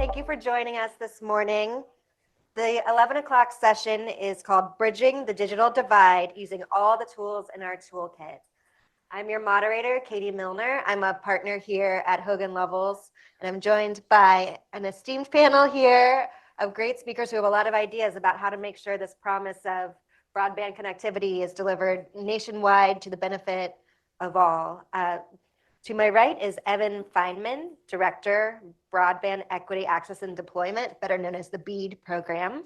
Thank you for joining us this morning. The 11 o'clock session is called Bridging the Digital Divide Using All the Tools in Our Toolkit. I'm your moderator, Katy Milner. I'm a partner here at Hogan Lovells, and I'm joined by an esteemed panel here of great speakers who have a lot of ideas about how to make sure this promise of broadband connectivity is delivered nationwide to the benefit of all. To my right is Evan Feinman, Director, Broadband Equity Access and Deployment, better known as the BEAD program.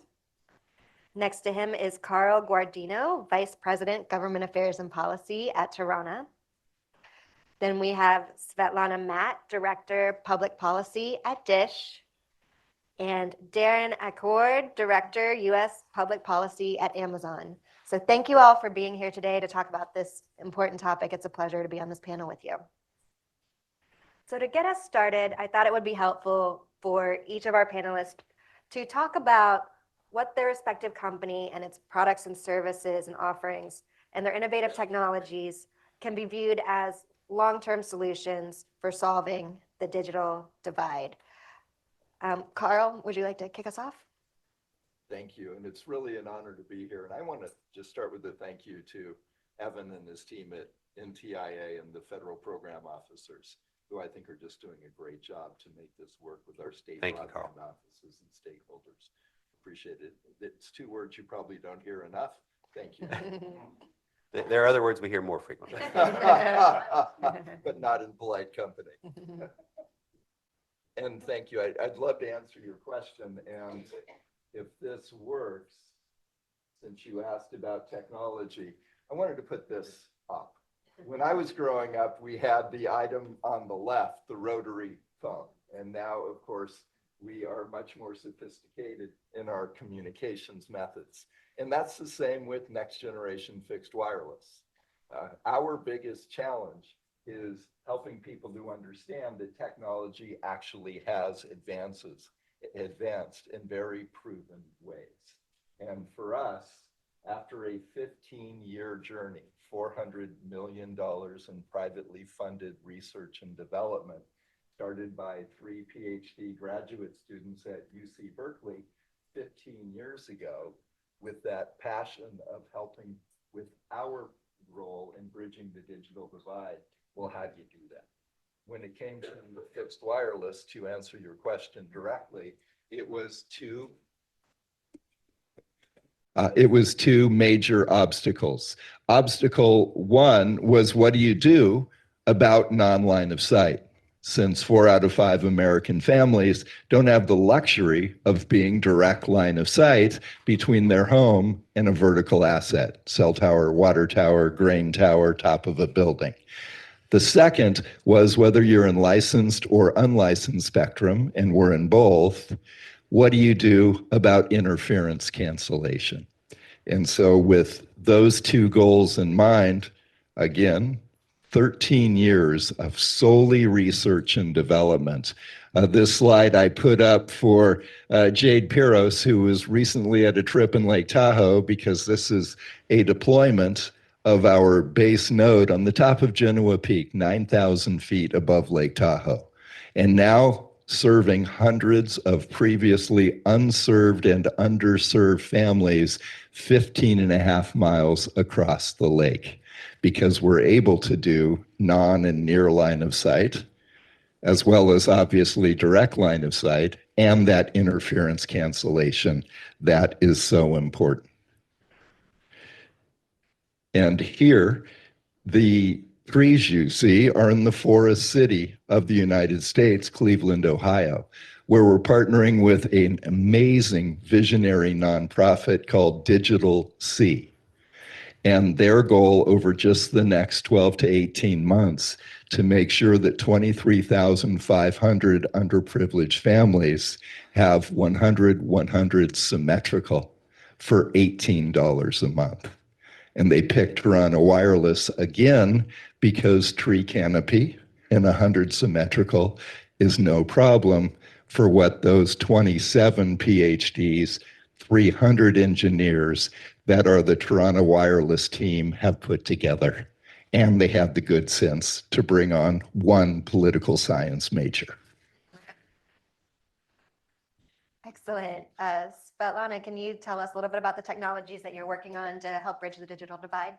Next to him is Carl Guardino, Vice President, Government Affairs and Policy at Tirana. Then we have Svetlana Matt, Director, Public Policy at DISH. And Darren Accord, Director, U.S. Public Policy at Amazon. So thank you all for being here today to talk about this important topic. It's a pleasure to be on this panel with you. So to get us started, I thought it would be helpful for each of our panelists to talk about what their respective company and its products and services and offerings and their innovative technologies can be viewed as long-term solutions for solving the digital divide. Carl, would you like to kick us off? Thank you, and it's really an honor to be here. And I want to just start with a thank you to Evan and his team at NTIA and the federal program officers, who I think are just doing a great job to make this work with our state broadband offices and stakeholders. Appreciate it. It's two words you probably don't hear enough. Thank you. There are other words we hear more frequently. But not in polite company. And thank you. I'd love to answer your question. And if this works, since you asked about technology, I wanted to put this up. When I was growing up, we had the item on the left, the rotary phone. And now, of course, we are much more sophisticated in our communications methods. And that's the same with next generation fixed wireless. Our biggest challenge is helping people to understand that technology actually has advanced in very proven ways. And for us, after a 15-year journey, $400 million in privately funded research and development, started by 3 PhD graduate students at UC Berkeley 15 years ago, with that passion of helping with our role in bridging the digital divide. Well, how do you do that? When it came to fixed wireless, to answer your question directly, it was two major obstacles. Obstacle one was, what do you do about non-line of sight? Since 4 out of 5 American families don't have the luxury of being direct line of sight between their home and a vertical asset, cell tower, water tower, grain tower, top of a building. The second was, whether you're in licensed or unlicensed spectrum, and we're in both, what do you do about interference cancellation? And so with those two goals in mind, again, 13 years of solely research and development. This slide I put up for Jade Piros, who was recently at a trip in Lake Tahoe, because this is a deployment of our base node on the top of Genoa Peak, 9,000 feet above Lake Tahoe. And now serving hundreds of previously unserved and underserved families 15.5 miles across the lake, because we're able to do non and near line of sight, as well as obviously direct line of sight, and that interference cancellation that is so important. And here, the trees you see are in the forest city of the United States, Cleveland, Ohio, where we're partnering with an amazing visionary nonprofit called Digital C. And their goal over just the next 12 to 18 months to make sure that 23,500 underprivileged families have 100 symmetrical for $18 a month. And they picked Tirana Wireless again because tree canopy and 100 symmetrical is no problem for what those 27 PhDs, 300 engineers that are the Tirana Wireless team have put together. And they have the good sense to bring on one political science major. Excellent. Svetlana, can you tell us a little bit about the technologies that you're working on to help bridge the digital divide?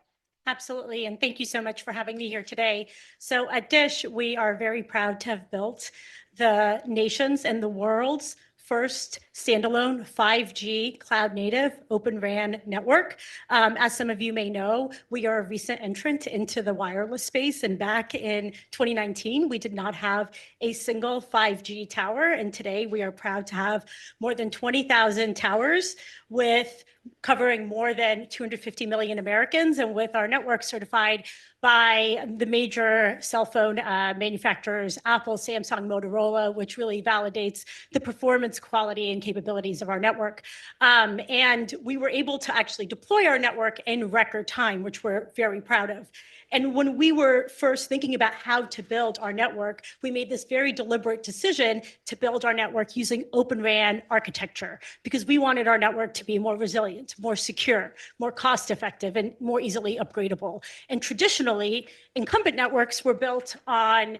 Absolutely, and thank you so much for having me here today. So at Dish, we are very proud to have built the nation's and the world's first standalone 5G cloud native Open RAN network. As some of you may know, we are a recent entrant into the wireless space, and back in 2019, we did not have a single 5G tower, and today we are proud to have more than 20,000 towers with covering more than 250 million Americans, and with our network certified by the major cell phone manufacturers, Apple, Samsung, Motorola, which really validates the performance, quality, and capabilities of our network. And we were able to actually deploy our network in record time, which we're very proud of. And when we were first thinking about how to build our network, we made this very deliberate decision to build our network using Open RAN architecture, because we wanted our network to be more resilient, more secure, more cost effective, and more easily upgradable. And traditionally, incumbent networks were built on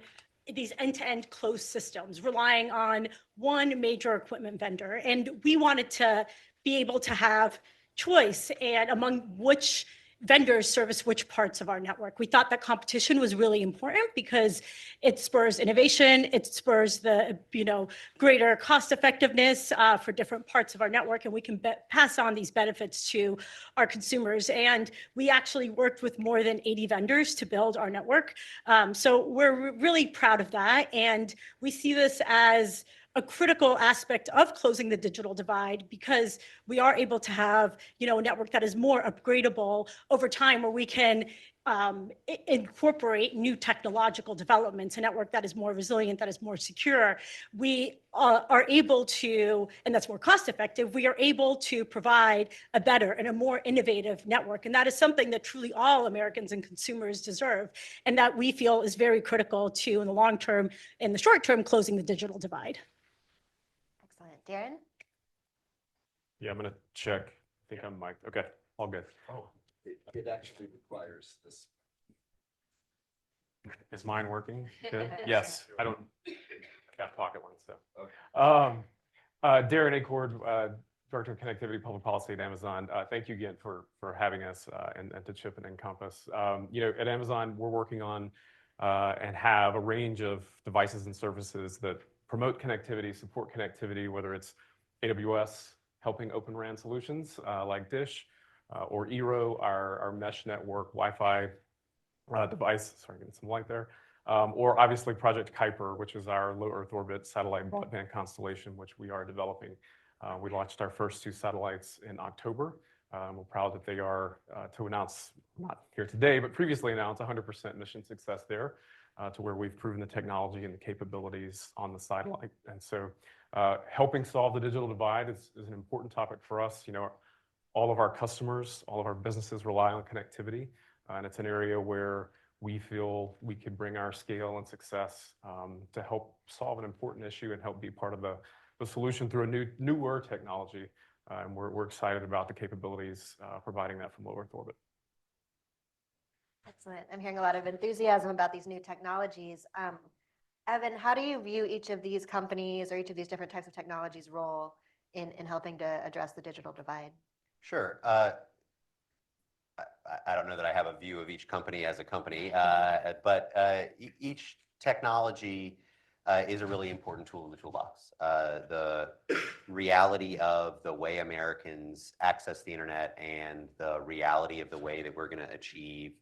these end-to-end closed systems, relying on one major equipment vendor. And we wanted to be able to have choice and among which vendors service which parts of our network. We thought that competition was really important because it spurs innovation, it spurs the greater cost effectiveness for different parts of our network, and we can pass on these benefits to our consumers. And we actually worked with more than 80 vendors to build our network. So we're really proud of that, and we see this as a critical aspect of closing the digital divide, because we are able to have, a network that is more upgradable over time, where we can incorporate new technological developments, a network that is more resilient, that is more secure. We are able to, and that's more cost effective, we are able to provide a better and a more innovative network. And that is something that truly all Americans and consumers deserve, and that we feel is very critical to, in the long term, in the short term, closing the digital divide. Excellent. Darren? Yeah, I'm going to check. I think I'm mic'd. Okay, all good. Oh, it actually requires this. Is mine working? Good. Yes, I don't got pocket ones, so. Okay. Darren Acord, Director of Connectivity Public Policy at Amazon. Thank you again for having us and to Chip and NCOMPAS. At Amazon, we're working on and have a range of devices and services that promote connectivity, support connectivity, whether it's AWS helping Open RAN solutions like Dish, or Eero, our mesh network Wi-Fi device, sorry, getting some light there, or obviously Project Kuiper, which is our low Earth orbit satellite broadband constellation, which we are developing. We launched our first 2 satellites in October. We're proud that they are to announce, not here today, but previously announced 100% mission success there, to where we've proven the technology and the capabilities on the satellite. And so helping solve the digital divide is an important topic for us. All of our customers, all of our businesses rely on connectivity, and it's an area where we feel we could bring our scale and success to help solve an important issue and help be part of the solution through a newer technology. And we're excited about the capabilities providing that from low Earth orbit. Excellent. I'm hearing a lot of enthusiasm about these new technologies. Evan, how do you view each of these companies or each of these different types of technologies' role in helping to address the digital divide? Sure. I don't know that I have a view of each company as a company, but each technology is a really important tool in the toolbox. The reality of the way Americans access the internet and the reality of the way that we're going to achieve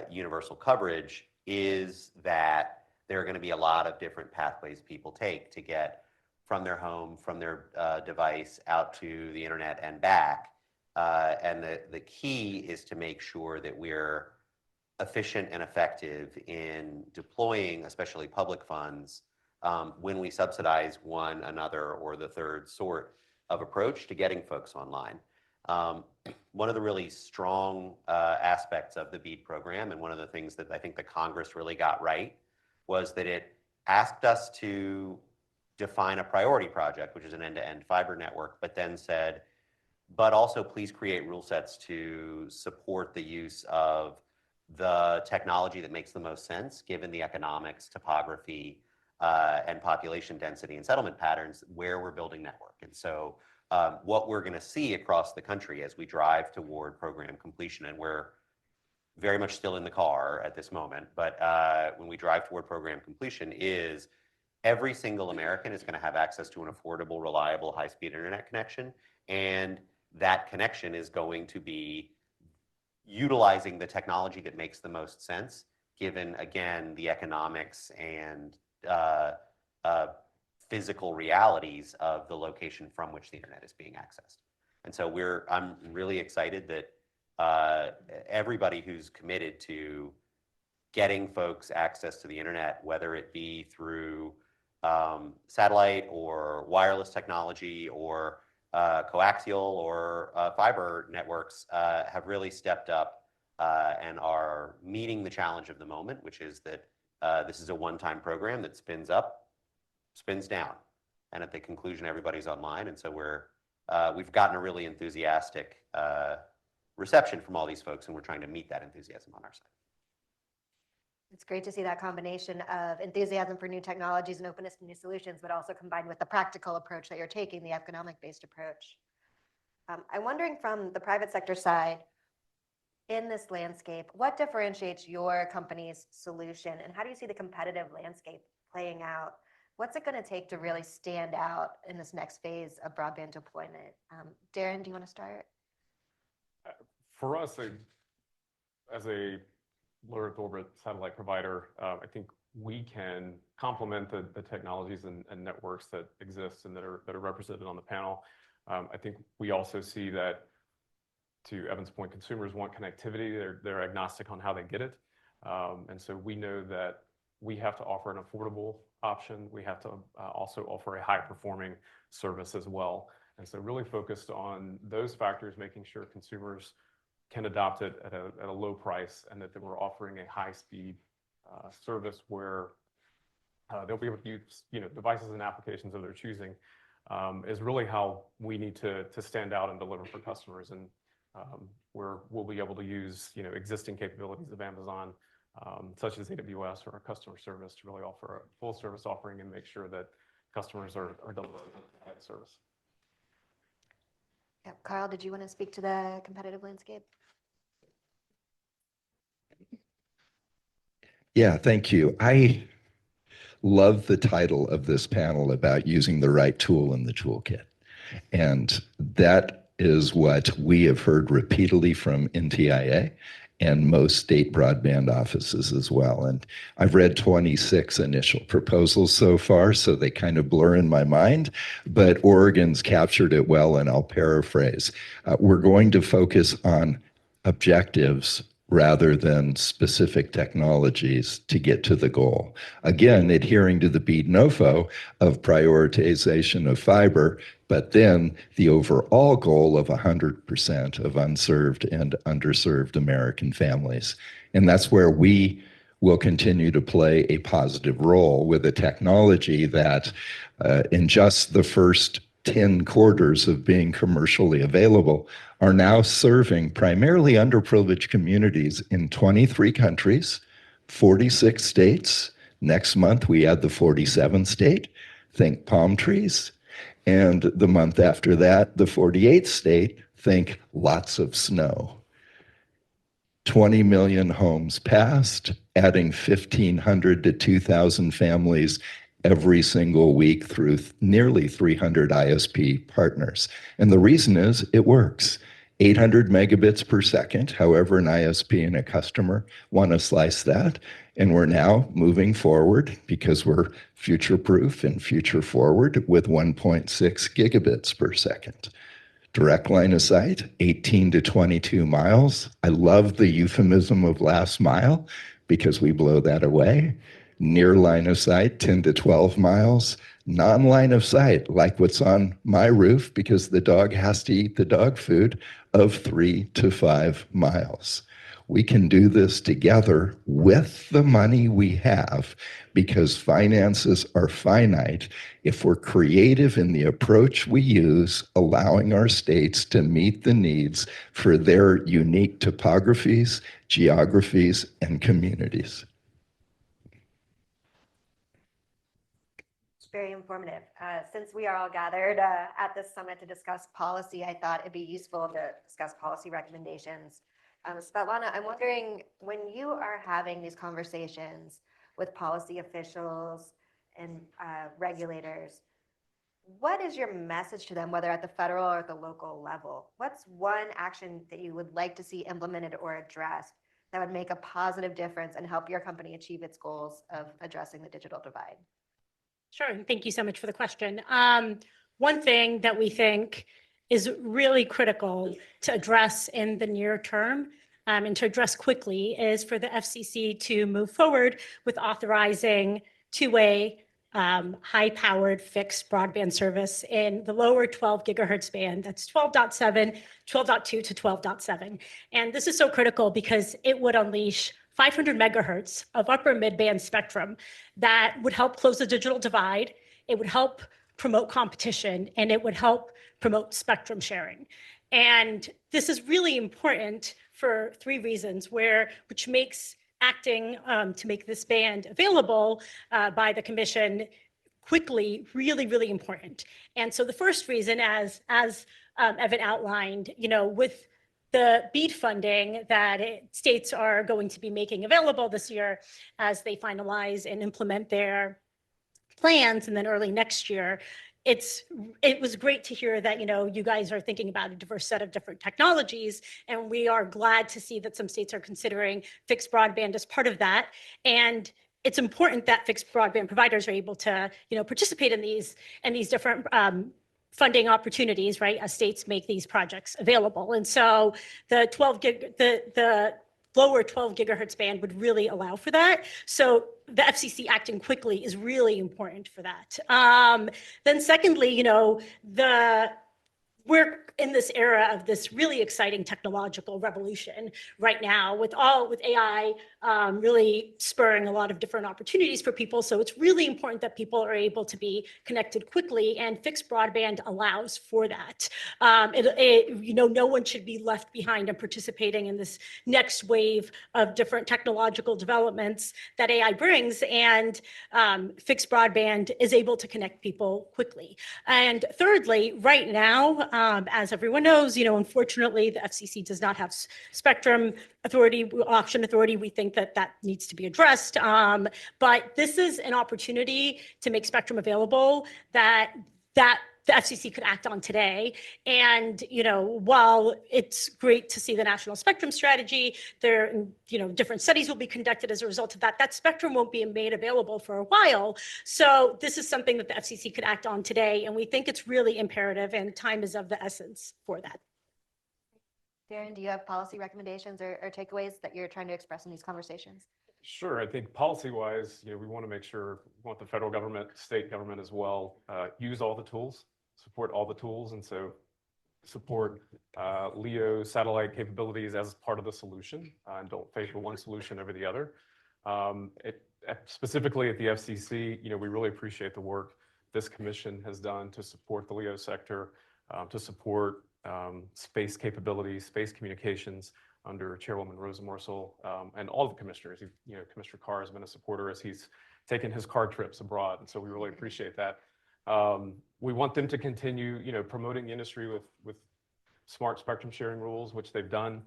universal coverage is that there are going to be a lot of different pathways people take to get from their home, from their device out to the internet and back. And the key is to make sure that we're efficient and effective in deploying, especially public funds, when we subsidize one, another, or the third sort of approach to getting folks online. One of the really strong aspects of the BEAD program, and one of the things that I think the Congress really got right, was that it asked us to define a priority project, which is an end-to-end fiber network, but then said, but also please create rule sets to support the use of the technology that makes the most sense, given the economics, topography, and population density and settlement patterns where we're building network. And so what we're going to see across the country as we drive toward program completion, and we're very much still in the car at this moment, but when we drive toward program completion, is every single American is going to have access to an affordable, reliable, high-speed internet connection. And that connection is going to be utilizing the technology that makes the most sense, given, again, the economics and physical realities of the location from which the internet is being accessed. And so I'm really excited that everybody who's committed to getting folks access to the internet, whether it be through satellite or wireless technology or coaxial or fiber networks, have really stepped up and are meeting the challenge of the moment, which is that this is a one-time program that spins up, spins down, and at the conclusion, everybody's online. And so we've gotten a really enthusiastic reception from all these folks, and we're trying to meet that enthusiasm on our side. It's great to see that combination of enthusiasm for new technologies and openness to new solutions, but also combined with the practical approach that you're taking, the economic-based approach. I'm wondering from the private sector side, in this landscape, what differentiates your company's solution, and how do you see the competitive landscape playing out? What's it going to take to really stand out in this next phase of broadband deployment? Darren, do you want to start? For us, as a low Earth orbit satellite provider, I think we can complement the technologies and networks that exist and that are represented on the panel. I think we also see that, to Evan's point, consumers want connectivity. They're agnostic on how they get it. And so we know that we have to offer an affordable option. We have to also offer a high-performing service as well. And so really focused on those factors, making sure consumers can adopt it at a low price, and that we're offering a high-speed service where they'll be able to use devices and applications of their choosing, is really how we need to stand out and deliver for customers. And where we'll be able to use existing capabilities of Amazon, such as AWS or our customer service, to really offer a full service offering and make sure that customers are delivered that service. Yeah. Carl, did you want to speak to the competitive landscape? Yeah, thank you. I love the title of this panel about using the right tool in the toolkit. And that is what we have heard repeatedly from NTIA and most state broadband offices as well. And I've read 26 initial proposals so far, so they kind of blur in my mind, but Oregon's captured it well, and I'll paraphrase. We're going to focus on objectives rather than specific technologies to get to the goal. Again, adhering to the BEAD NOFO of prioritization of fiber, but then the overall goal of 100% of unserved and underserved American families. And that's where we will continue to play a positive role with a technology that in just the first 10 quarters of being commercially available are now serving primarily underprivileged communities in 23 countries, 46 states. Next month, we add the 47th state, think palm trees. And the month after that, the 48th state, think lots of snow. 20 million homes passed, adding 1,500 to 2,000 families every single week through nearly 300 ISP partners. And the reason is it works. 800 megabits per second, however an ISP and a customer want to slice that. And we're now moving forward, because we're future-proof and future-forward, with 1.6 gigabits per second. Direct line of sight, 18 to 22 miles. I love the euphemism of last mile, because we blow that away. Near line of sight, 10 to 12 miles. Non-line of sight, like what's on my roof, because the dog has to eat the dog food, of 3 to 5 miles. We can do this together with the money we have, because finances are finite, if we're creative in the approach we use, allowing our states to meet the needs for their unique topographies, geographies, and communities. very informative. Since we are all gathered at this summit to discuss policy, I thought it'd be useful to discuss policy recommendations. Svetlana, I'm wondering, when you are having these conversations with policy officials and regulators, what is your message to them, whether at the federal or at the local level? What's one action that you would like to see implemented or addressed that would make a positive difference and help your company achieve its goals of addressing the digital divide? Sure. And thank you so much for the question. One thing that we think is really critical to address in the near term and to address quickly is for the FCC to move forward with authorizing two-way high-powered fixed broadband service in the lower 12 gigahertz band. That's 12.7, 12.2 to 12.7. And this is so critical because it would unleash 500 megahertz of upper mid-band spectrum that would help close the digital divide. It would help promote competition, and it would help promote spectrum sharing. And this is really important for three reasons, which makes acting to make this band available by the commission quickly really, really important. And so the first reason, as Evan outlined, with the BEAD funding that states are going to be making available this year as they finalize and implement their plans, and then early next year, it was great to hear that you guys are thinking about a diverse set of different technologies, and we are glad to see that some states are considering fixed broadband as part of that. And it's important that fixed broadband providers are able to participate in these different funding opportunities, right, as states make these projects available. And so the lower 12 gigahertz band would really allow for that. So the FCC acting quickly is really important for that. Then secondly, we're in this era of this really exciting technological revolution right now with AI really spurring a lot of different opportunities for people. So it's really important that people are able to be connected quickly, and fixed broadband allows for that. No one should be left behind in participating in this next wave of different technological developments that AI brings, and fixed broadband is able to connect people quickly. And thirdly, right now, as everyone knows, unfortunately, the FCC does not have spectrum auction authority. We think that needs to be addressed. But this is an opportunity to make spectrum available that the FCC could act on today. And, while it's great to see the national spectrum strategy, different studies will be conducted as a result of that. That spectrum won't be made available for a while. So this is something that the FCC could act on today. And we think it's really imperative, and time is of the essence for that. Darren, do you have policy recommendations or takeaways that you're trying to express in these conversations? Sure. I think policy-wise, we want to make sure we want the federal government, state government as well, use all the tools, support all the tools, and so support LEO satellite capabilities as part of the solution, and don't favor one solution over the other. Specifically at the FCC, we really appreciate the work this commission has done to support the LEO sector, to support space capabilities, space communications under Chairwoman Rosa Morsel, and all the commissioners. Commissioner Carr has been a supporter as he's taken his car trips abroad, and so we really appreciate that. We want them to continue, promoting the industry with smart spectrum sharing rules, which they've done,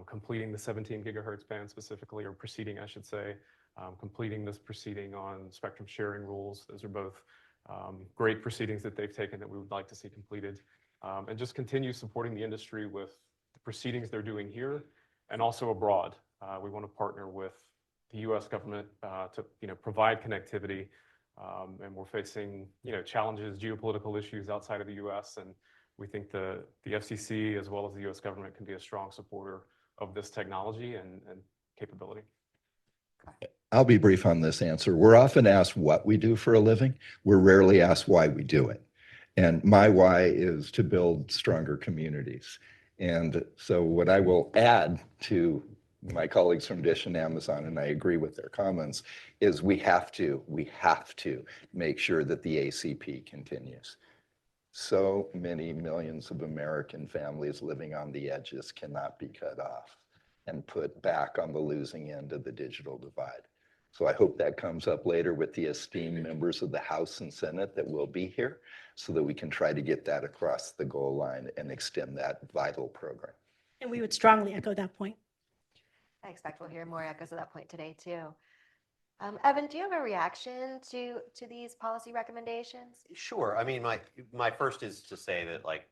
completing the 17 gigahertz band specifically, or proceeding, I should say, completing this proceeding on spectrum sharing rules. Those are both great proceedings that they've taken that we would like to see completed, and just continue supporting the industry with the proceedings they're doing here and also abroad. We want to partner with the U.S. government to provide connectivity. And we're facing, challenges, geopolitical issues outside of the U.S. And we think the FCC, as well as the U.S. government, can be a strong supporter of this technology and capability. I'll be brief on this answer. We're often asked what we do for a living. We're rarely asked why we do it. And my why is to build stronger communities. And so what I will add to my colleagues from Dish and Amazon, and I agree with their comments, is we have to make sure that the ACP continues. So many millions of American families living on the edges cannot be cut off and put back on the losing end of the digital divide. So I hope that comes up later with the esteemed members of the House and Senate that will be here so that we can try to get that across the goal line and extend that vital program. And we would strongly echo that point. I expect we'll hear more echoes of that point today too. Evan, do you have a reaction to these policy recommendations? Sure. I mean, my first is to say that, like,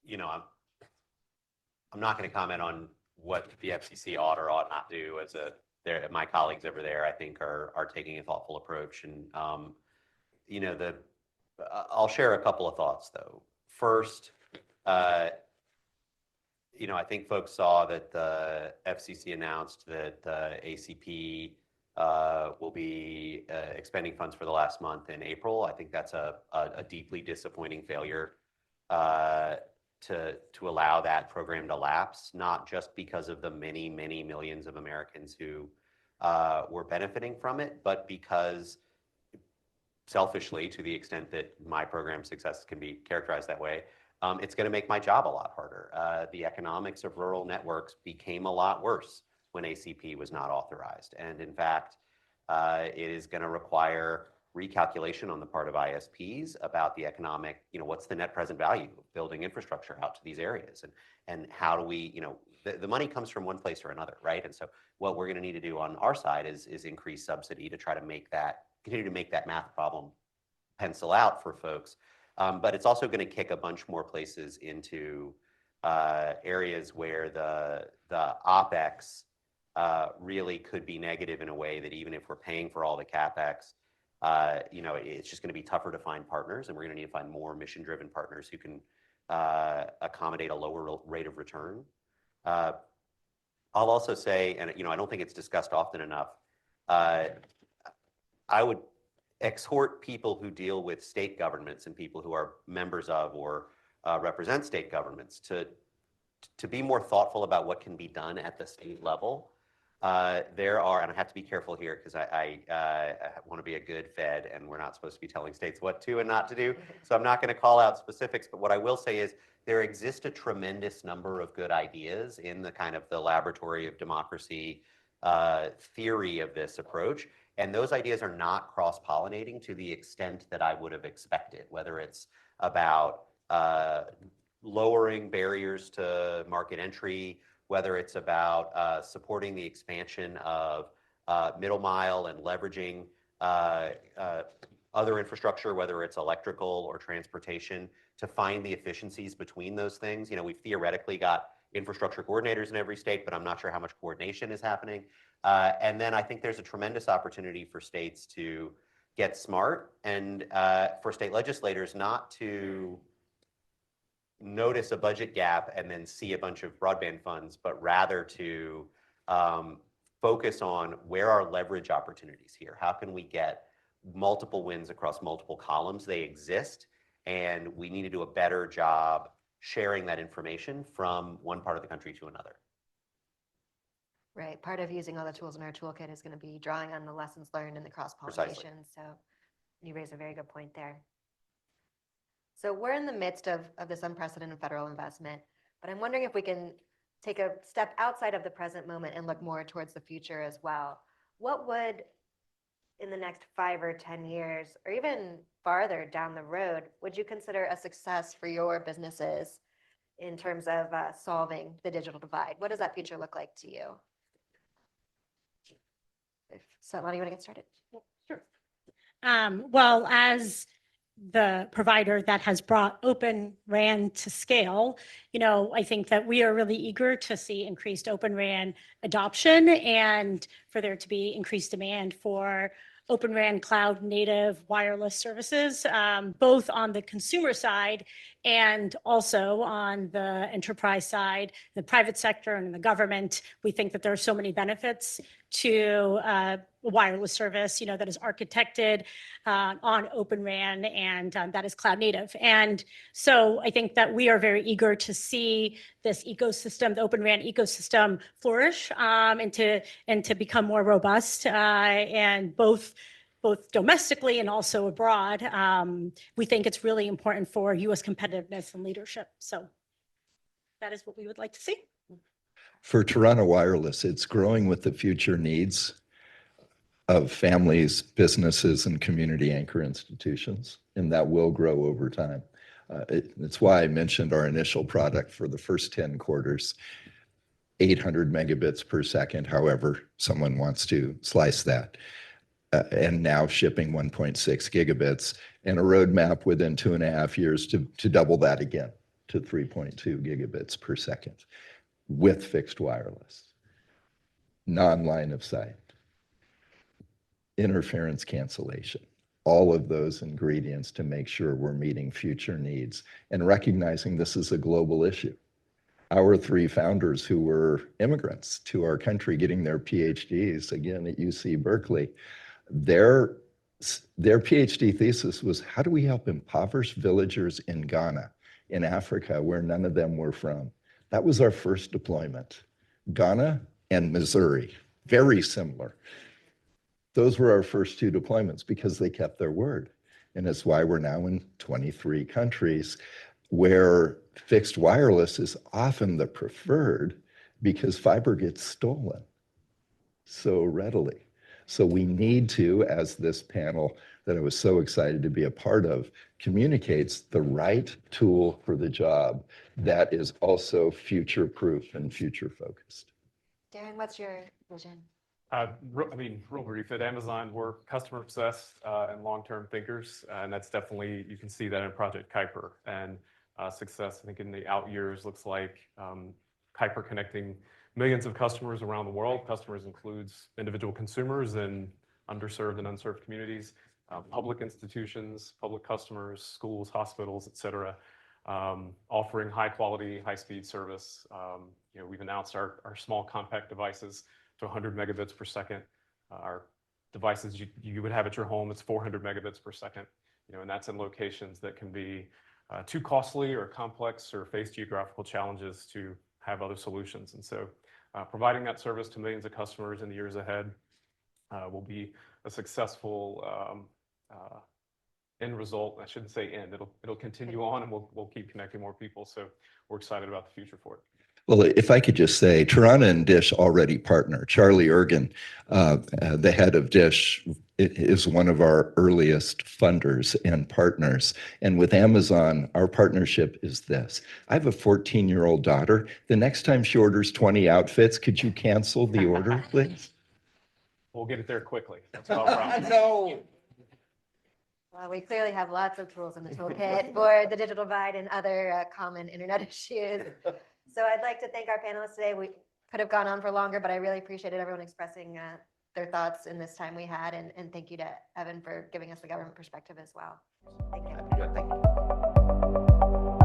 you know, I'm not going to comment on what the FCC ought or ought not do. My colleagues over there, I think, are taking a thoughtful approach, and you know, I'll share a couple of thoughts though. First, you know, I think folks saw that the FCC announced that ACP will be expending funds for the last month in April. I think that's a deeply disappointing failure to allow that program to lapse, not just because of the many, many millions of Americans who were benefiting from it, but because selfishly, to the extent that my program success can be characterized that way, it's going to make my job a lot harder. The economics of rural networks became a lot worse when ACP was not authorized. And in fact, it is going to require recalculation on the part of ISPs about the economic, you know, what's the net present value of building infrastructure out to these areas, and how do we, you know, the money comes from one place or another, right? And so what we're going to need to do on our side is increase subsidy to try to continue to make that math problem pencil out for folks. But it's also going to kick a bunch more places into areas where the OpEx really could be negative in a way that even if we're paying for all the CapEx, you know, it's just going to be tougher to find partners, and we're going to need to find more mission-driven partners who can accommodate a lower rate of return. I'll also say, and you know, I don't think it's discussed often enough, I would exhort people who deal with state governments and people who are members of or represent state governments to be more thoughtful about what can be done at the state level. There are, and I have to be careful here because I want to be a good Fed, and we're not supposed to be telling states what to and not to do. So I'm not going to call out specifics, but what I will say is there exists a tremendous number of good ideas in the kind of the laboratory of democracy theory of this approach. And those ideas are not cross-pollinating to the extent that I would have expected, whether it's about lowering barriers to market entry, whether it's about supporting the expansion of middle mile and leveraging other infrastructure, whether it's electrical or transportation, to find the efficiencies between those things. You know, we've theoretically got infrastructure coordinators in every state, but I'm not sure how much coordination is happening. And then I think there's a tremendous opportunity for states to get smart and for state legislators not to notice a budget gap and then see a bunch of broadband funds, but rather to focus on where are leverage opportunities here. How can we get multiple wins across multiple columns? They exist, and we need to do a better job sharing that information from one part of the country to another. Right. Part of using all the tools in our toolkit is going to be drawing on the lessons learned in the cross-pollination. So you raise a very good point there. So we're in the midst of this unprecedented federal investment, but I'm wondering if we can take a step outside of the present moment and look more towards the future as well. What would, in the next 5 or 10 years, or even farther down the road, would you consider a success for your businesses in terms of solving the digital divide? What does that future look like to you? If Svetlana, you want to get started? Sure. Well, as the provider that has brought Open RAN to scale, you know, I think that we are really eager to see increased Open RAN adoption and for there to be increased demand for Open RAN cloud native wireless services, both on the consumer side and also on the enterprise side, the private sector and the government. We think that there are so many benefits to wireless service, you know, that is architected on Open RAN and that is cloud native. And so I think that we are very eager to see this ecosystem, the Open RAN ecosystem flourish and to become more robust and both domestically and also abroad. We think it's really important for U.S. competitiveness and leadership. So that is what we would like to see. For Toronto Wireless, it's growing with the future needs. of families, businesses, and community anchor institutions, and that will grow over time. It's why I mentioned our initial product for the first 10 quarters, 800 megabits per second, however someone wants to slice that. And now shipping 1.6 gigabits, and a roadmap within 2.5 years to double that again to 3.2 gigabits per second with fixed wireless, non-line of sight, interference cancellation, all of those ingredients to make sure we're meeting future needs and recognizing this is a global issue. Our 3 founders who were immigrants to our country getting their PhDs, again at UC Berkeley, their PhD thesis was, how do we help impoverished villagers in Ghana, in Africa, where none of them were from? That was our first deployment. Ghana and Missouri, very similar. Those were our first 2 deployments because they kept their word. And it's why we're now in 23 countries where fixed wireless is often the preferred because fiber gets stolen so readily. So we need to, as this panel that I was so excited to be a part of, communicates the right tool for the job that is also future-proof and future-focused. Darren, what's your vision? Real brief, at Amazon, we're customer obsessed and long-term thinkers, and that's definitely, you can see that in Project Kuiper. And success, I think, in the out years looks like Kuiper connecting millions of customers around the world. Customers includes individual consumers in underserved and unserved communities, public institutions, public customers, schools, hospitals, et cetera, offering high quality, high speed service. We've announced our small compact devices to 100 megabits per second. Our devices you would have at your home, it's 400 megabits per second, and that's in locations that can be too costly or complex or face geographical challenges to have other solutions. And so providing that service to millions of customers in the years ahead will be a successful end result. I shouldn't say end, it'll continue on, and we'll keep connecting more people. So we're excited about the future for it. Well, if I could just say, Tirana and Dish already partner. Charlie Ergen, the head of Dish, is one of our earliest funders and partners. And with Amazon, our partnership is this. I have a 14-year-old daughter. The next time she orders 20 outfits, could you cancel the order, please? We'll get it there quickly. That's all I promise. No. Well, we clearly have lots of tools in the toolkit for the digital divide and other common internet issues. So I'd like to thank our panelists today. We could have gone on for longer, but I really appreciated everyone expressing their thoughts in this time we had. And thank you to Evan for giving us the government perspective as well. Thank you. Thank you.